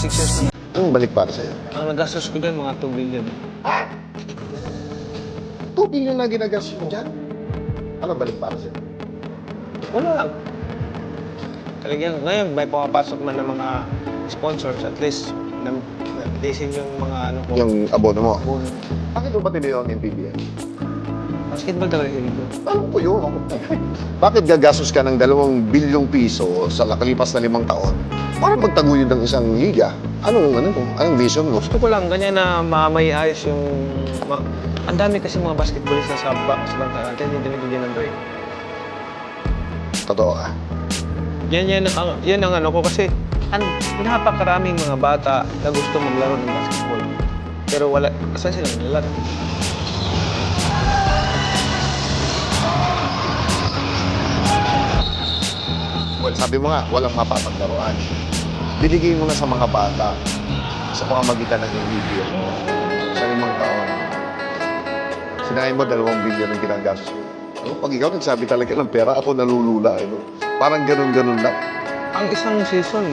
6 years na. Anong balik para sa'yo? Ang nagastos ko dyan, mga 2 billion. 2 billion na ginagastos mo dyan? Ano balik para sa'yo? Wala lang. Talagang ngayon, may pumapasok man ng mga sponsors, at least, na-blessing yung mga ano ko. Yung abono mo? Abono. Bakit mo ba tiniyo ang MPBL? Basketball talaga yun dito. Alam ko yun. Bakit gagastos ka ng 2 bilyong piso sa nakalipas na 5 taon para magtaguyod ng isang liga? Anong vision mo? Gusto ko lang, ganyan na mamayayos yung... ang dami kasi mga basketballista sa bansa natin, hindi nabigyan ng break. Totoo ka. Yan ang ano ko kasi napakaraming mga bata na gusto maglaro ng basketball. Pero wala, saan sila naglalaro? Well, sabi mo nga, walang mapapaglaruan. Binigay mo na sa mga bata sa pamamagitan ng MPBL sa 5 taon. Sinahin mo 2 bilyon ang ginagastos mo. Pag ikaw nagsabi talaga ng pera, ako nalulula. Parang ganun-ganun lang. Ang isang season,